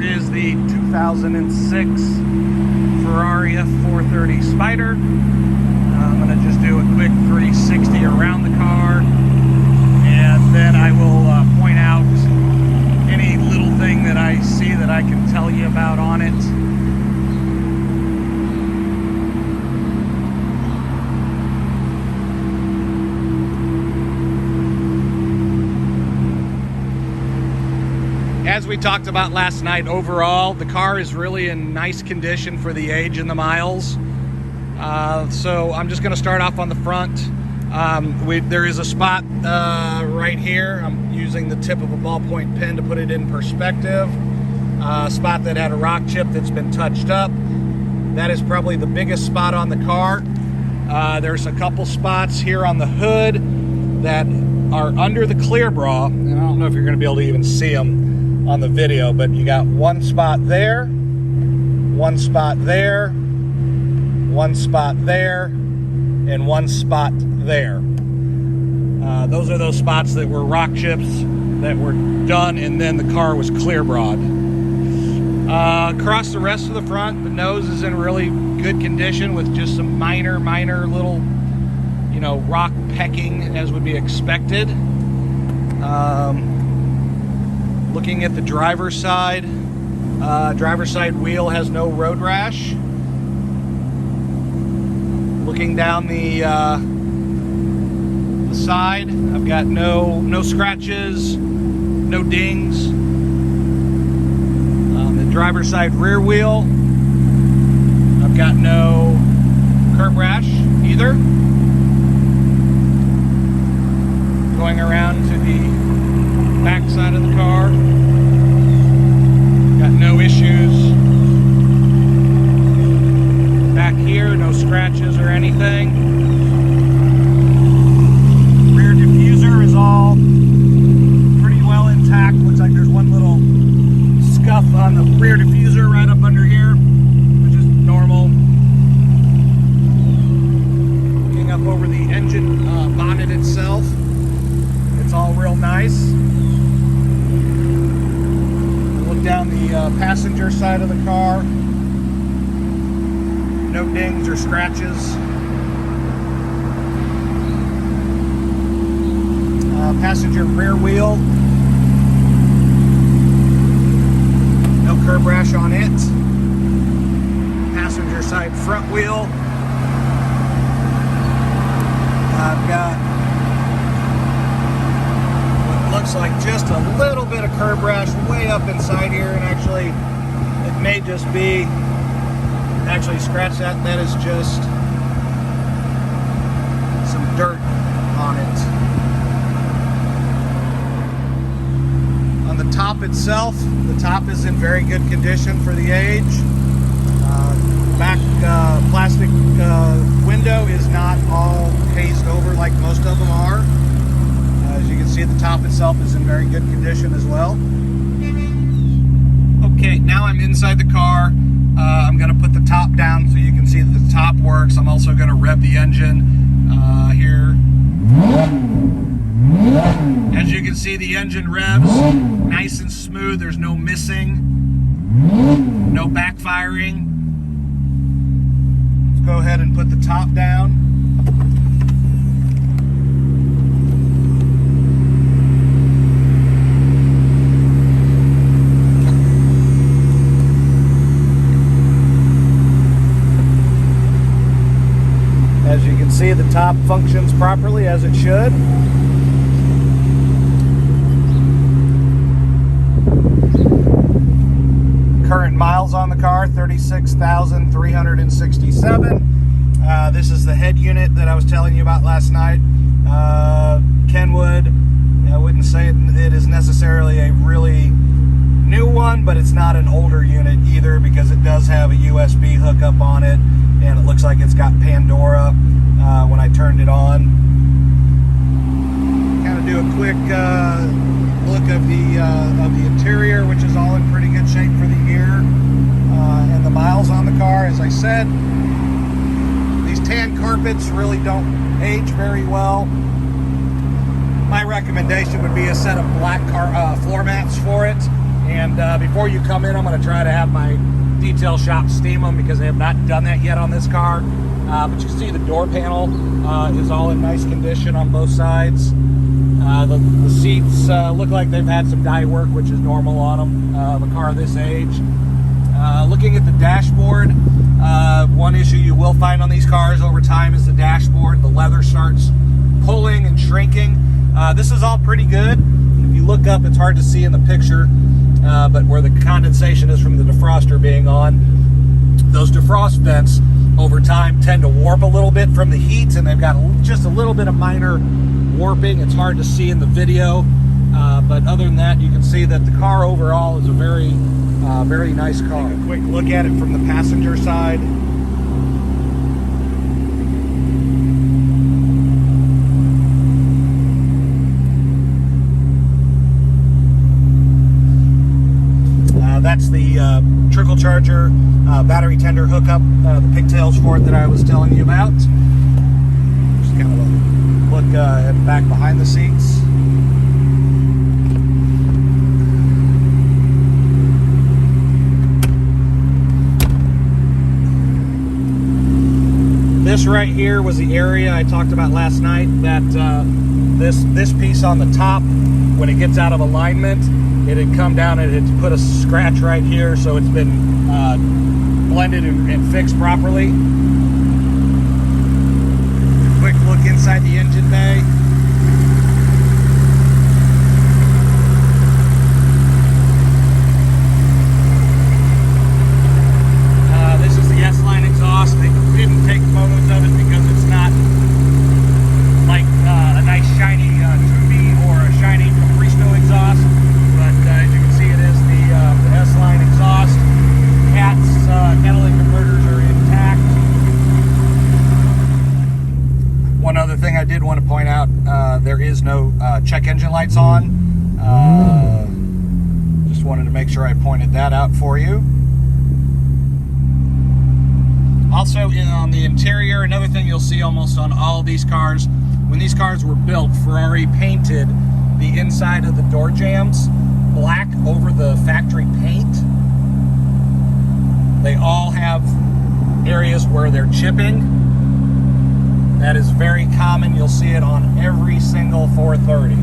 is the 2006 Ferrari F430 Spider. I'm going to just do a quick 360 around the car, and then I will point out any little thing that I see that I can tell you about on it. As we talked about last night, overall, the car is really in nice condition for the age and the miles. So I'm just going to start off on the front. There is a spot right here. I'm using the tip of a ballpoint pen to put it in perspective. A spot that had a rock chip that's been touched up. That is probably the biggest spot on the car. There's a couple spots here on the hood that are under the clear bra, and I don't know if you're going to be able to even see them on the video, but you got one spot there, one spot there, one spot there, and one spot there. Those are those spots that were rock chips that were done, and then the car was clear bra'd. Across the rest of the front, the nose is in really good condition with just some minor little, rock pecking as would be expected. Looking at the driver's side wheel has no road rash. Looking down the side, I've got no scratches, no dings. On the driver's side rear wheel, I've got no curb rash either. Going around to the back side of the car, got no issues back here, no scratches or anything. Rear diffuser is all pretty well intact. Looks like there's one little scuff on the rear diffuser right up under here, which is normal. Looking up over the engine bonnet itself, it's all real nice. Down the passenger side of the car, no dings or scratches. Passenger rear wheel, no curb rash on it. Passenger side front wheel, I've got looks like just a little bit of curb rash way up inside here, and actually it may just be scratch that is just some dirt on it. On the top itself, the top is in very good condition for the age. Back plastic window is not all hazed over like most of them are. As you can see, the top itself is in very good condition as well. Okay, now I'm inside the car. I'm going to put the top down so you can see that the top works. I'm also going to rev the engine here. As you can see, the engine revs nice and smooth. There's no missing, no backfiring. Let's go ahead and put the top down. As you can see, the top functions properly as it should. Current miles on the car, 36,367. This is the head unit that I was telling you about last night. Kenwood, I wouldn't say it is necessarily a really new one, but it's not an older unit either, because it does have a USB hookup on it, and it looks like it's got Pandora when I turned it on. Kind of do a quick look of the interior, which is all in pretty good shape for the year, and the miles on the car. As I said, these tan carpets really don't age very well. My recommendation would be a set of black floor mats for it. And before you come in, I'm going to try to have my detail shop steam them because they have not done that yet on this car. But you can see the door panel is all in nice condition on both sides. The seats look like they've had some dye work, which is normal on them of a car this age. Looking at the dashboard, one issue you will find on these cars over time is the dashboard. The leather starts pulling and shrinking. This is all pretty good. If you look up, it's hard to see in the picture, but where the condensation is from the defroster being on, those defrost vents over time tend to warp a little bit from the heat, and they've got just a little bit of minor warping. It's hard to see in the video, but other than that, you can see that the car overall is a very nice car. Take a quick look at it from the passenger side. That's the trickle charger battery tender hookup, the pigtails for it that I was telling you about. Just kind of a look at back behind the seats. This right here was the area I talked about last night, that this piece on the top, when it gets out of alignment, it had come down and it had put a scratch right here, so it's been blended and fixed properly. Quick look inside the engine bay. This is the S-line exhaust. They didn't take photos of it because it's not like a nice shiny Tubi or a shiny Capristo exhaust. As you can see, it is the S-line exhaust. Cat's catalytic converters are intact. One other thing I did want to point out, there is no check engine lights on. Just wanted to make sure I pointed that out for you. Also, on the interior, another thing you'll see almost on all of these cars, when these cars were built, Ferrari painted the inside of the door jambs black over the factory paint. They all have areas where they're chipping. That is very common. You'll see it on every single 430.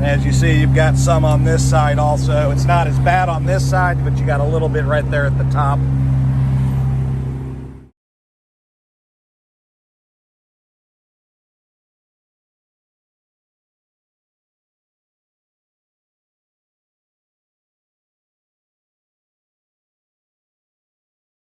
As you see, you've got some on this side also. It's not as bad on this side, but you got a little bit right there at the top.